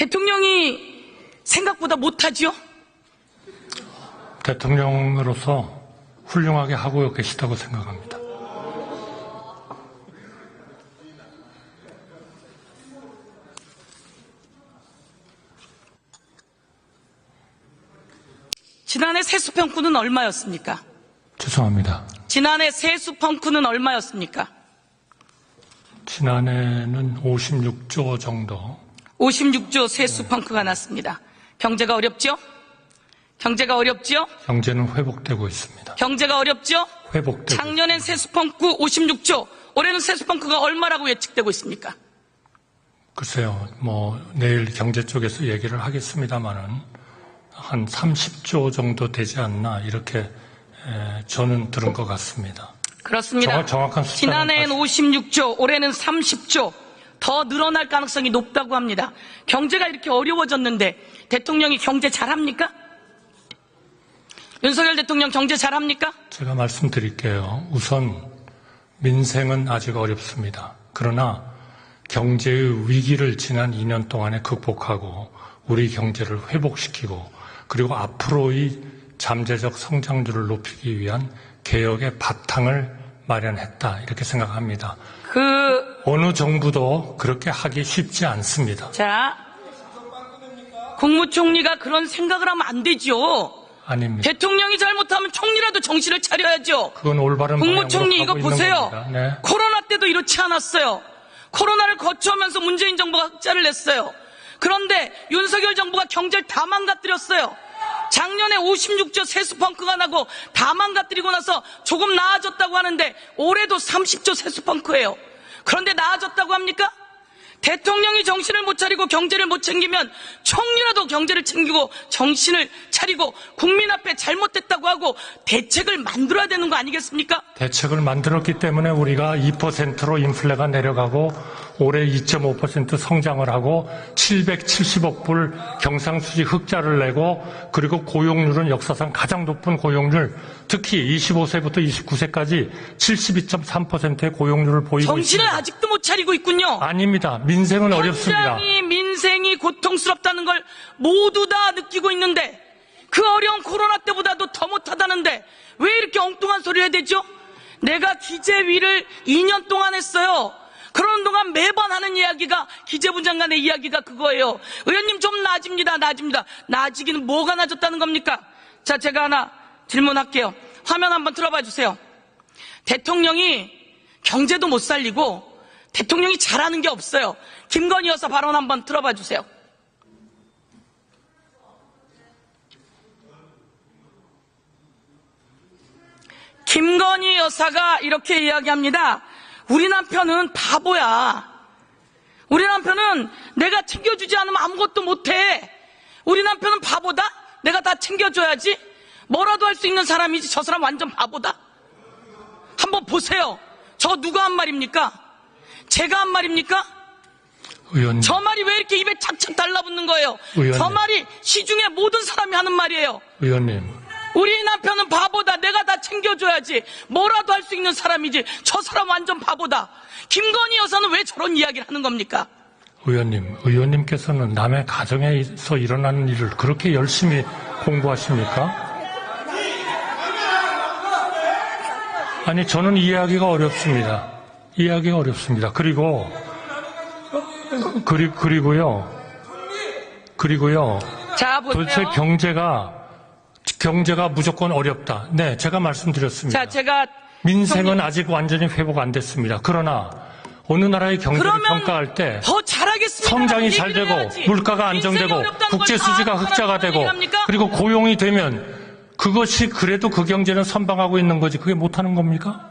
대통령이 생각보다 못하지요? 대통령으로서 훌륭하게 하고 계시다고 생각합니다. 지난해 세수평가는 얼마였습니까? 죄송합니다. 지난해 세수펑크는 얼마였습니까? 지난해는 56조 정도. 56조 세수펑크가 났습니다. 경제가 어렵죠? 경제가 어렵죠? 경제는 회복되고 있습니다. 경제가 어렵죠? 회복되고. 작년엔 세수펑크 56조, 올해는 세수펑크가 얼마라고 예측되고 있습니까? 글쎄요, 내일 경제 쪽에서 얘기를 하겠습니다만은 한 30조 정도 되지 않나 이렇게 저는 들은 것 같습니다. 그렇습니다. 정확한 숫자는 지난해엔 56조, 올해는 30조 더 늘어날 가능성이 높다고 합니다. 경제가 이렇게 어려워졌는데 대통령이 경제 잘합니까? 윤석열 대통령 경제 잘합니까? 제가 말씀드릴게요. 우선 민생은 아직 어렵습니다. 그러나 경제의 위기를 지난 2년 동안에 극복하고 우리 경제를 회복시키고 그리고 앞으로의 잠재적 성장률을 높이기 위한 개혁의 바탕을 마련했다 이렇게 생각합니다. 어느 정부도 그렇게 하기 쉽지 않습니다. 자, 국무총리가 그런 생각을 하면 안 되죠. 아닙니다. 대통령이 잘못하면 총리라도 정신을 차려야죠. 그건 올바른 국무총리 방향으로 이거 가고 보세요. 있는 겁니다. 네. 코로나 때도 이렇지 않았어요. 코로나를 거쳐오면서 문재인 정부가 흑자를 냈어요. 그런데 윤석열 정부가 경제를 다 망가뜨렸어요. 작년에 56조 세수펑크가 나고 다 망가뜨리고 나서 조금 나아졌다고 하는데 올해도 30조 세수펑크예요. 그런데 나아졌다고 합니까? 대통령이 정신을 못 차리고 경제를 못 챙기면 총리라도 경제를 챙기고 정신을 차리고 국민 앞에 잘못됐다고 하고 대책을 만들어야 되는 거 아니겠습니까? 대책을 만들었기 때문에 우리가 2%로 인플레가 내려가고 올해 2.5% 성장을 하고 770억 불 경상수지 흑자를 내고 그리고 고용률은 역사상 가장 높은 고용률 특히 25세부터 29세까지 72.3%의 고용률을 보이고 정신을 있습니다. 아직도 못 차리고 있군요. 아닙니다. 민생은 어렵습니다. 굉장히 민생이 고통스럽다는 걸 모두 다 느끼고 있는데 그 어려운 코로나 때보다도 더 못하다는데 왜 이렇게 엉뚱한 소리를 해야 되죠? 내가 기재위를 2년 동안 했어요. 그런 동안 매번 하는 이야기가 기재부 장관의 이야기가 그거예요. 의원님 좀 나아집니다. 나아지기는 뭐가 나아졌다는 겁니까? 자, 제가 하나 질문할게요. 화면 한번 틀어봐 주세요. 대통령이 경제도 못 살리고 대통령이 잘하는 게 없어요. 김건희 여사 발언 한번 들어봐 주세요. 김건희 여사가 이렇게 이야기합니다. 우리 남편은 바보야. 우리 남편은 내가 챙겨주지 않으면 아무것도 못해. 우리 남편은 바보다? 내가 다 챙겨줘야지. 뭐라도 할 수 있는 사람이지 저 사람 완전 바보다. 한번 보세요. 저 누가 한 말입니까? 제가 한 말입니까? 의원님. 저 말이 왜 이렇게 입에 착착 달라붙는 거예요? 의원님. 저 말이 시중에 모든 사람이 하는 말이에요. 의원님. 우리 남편은 바보다. 내가 다 챙겨줘야지. 뭐라도 할 수 있는 사람이지. 저 사람 완전 바보다. 김건희 여사는 왜 저런 이야기를 하는 겁니까? 의원님께서는 남의 가정에서 일어나는 일을 그렇게 열심히 공부하십니까? 아니, 저는 이해하기가 어렵습니다. 그리고요. 자, 보세요. 도대체 경제가 무조건 어렵다. 네, 제가 말씀드렸습니다. 자, 민생은 아직 완전히 회복 안 됐습니다. 그러나 어느 나라의 경제를 평가할 때 더 잘하겠습니다. 성장이 잘 되고 물가가 안정되고 국제 수지가 흑자가 되고 그리고 고용이 되면 그것이 그래도 그 경제는 선방하고 있는 거지 그게 못하는 겁니까?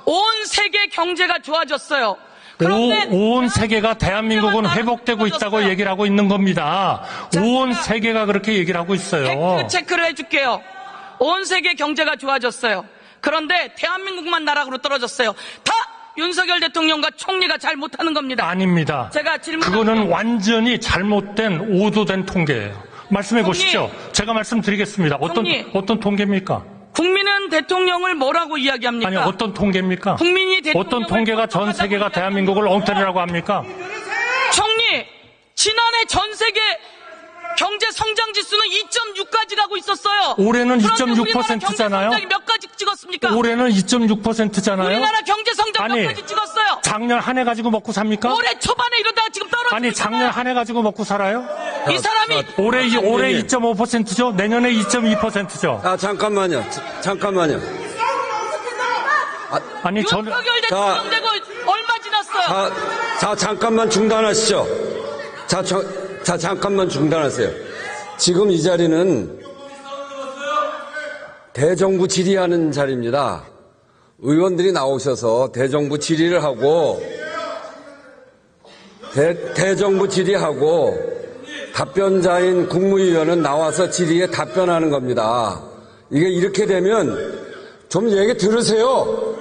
온 세계 경제가 좋아졌어요. 온 세계가 대한민국은 회복되고 있다고 얘기를 하고 있는 겁니다. 온 세계가 그렇게 얘기를 하고 있어요. 팩트 체크를 해줄게요. 온 세계 경제가 좋아졌어요. 그런데 대한민국만 나락으로 떨어졌어요. 다 윤석열 대통령과 총리가 잘 못하는 겁니다. 아닙니다. 제가 그거는 완전히 잘못된 오도된 통계예요. 말씀해 보시죠. 제가 말씀드리겠습니다. 어떤 통계입니까? 국민은 대통령을 뭐라고 이야기합니까? 아니, 어떤 통계입니까? 국민이 대통령을 어떤 통계가 전 세계가 대한민국을 엉터리라고 합니까? 총리 지난해 전 세계 경제 성장 지수는 2.6까지 가고 있었어요. 올해는 그런데 우리나라 2.6%잖아요. 경제 성장이 몇 가지 찍었습니까? 올해는 2.6%잖아요. 우리나라 경제 성장 몇 아니, 가지 찍었어요? 작년 한 해 가지고 먹고 삽니까? 올해 초반에 이러다가 지금 떨어지고 아니, 작년 한 해 가지고 먹고 살아요? 이 사람이 올해 2.5%죠? 내년에 2.2%죠? 잠깐만요. 잠깐만요. 아니, 저는, 윤석열 대통령 되고 얼마 지났어요? 자, 잠깐만 중단하시죠. 잠깐만 중단하세요. 지금 이 자리는 대정부 질의하는 자리입니다. 의원들이 나오셔서 대정부 질의를 하고, 대정부 질의하고, 답변자인 국무위원은 나와서 질의에 답변하는 겁니다. 이게 이렇게 되면, 좀 얘기 들으세요.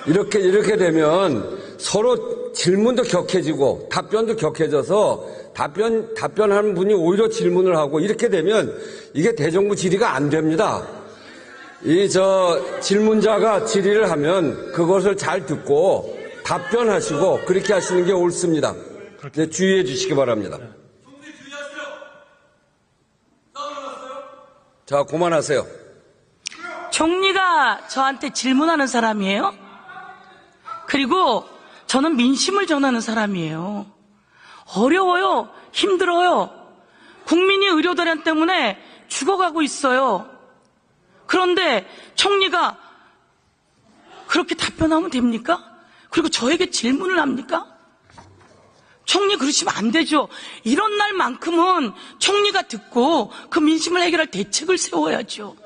이렇게 되면 서로 질문도 격해지고 답변도 격해져서 답변하는 분이 오히려 질문을 하고 이렇게 되면 이게 대정부 질의가 안 됩니다. 질문자가 질의를 하면 그것을 잘 듣고 답변하시고 그렇게 하시는 게 옳습니다. 네, 주의해 주시기 바랍니다. 자, 그만하세요. 총리가 저한테 질문하는 사람이에요? 그리고 저는 민심을 전하는 사람이에요. 어려워요. 힘들어요. 국민이 의료대란 때문에 죽어가고 있어요. 그런데 총리가 그렇게 답변하면 됩니까? 그리고 저에게 질문을 합니까? 총리 그러시면 안 되죠. 이런 날만큼은 총리가 듣고 그 민심을 해결할 대책을 세워야죠.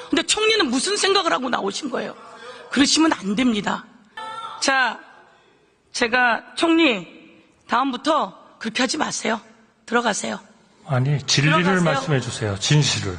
근데 총리는 무슨 생각을 하고 나오신 거예요? 그러시면 안 됩니다. 자, 제가 총리 다음부터 그렇게 하지 마세요. 들어가세요. 아니, 진리를 들어가세요. 말씀해 주세요. 진실을.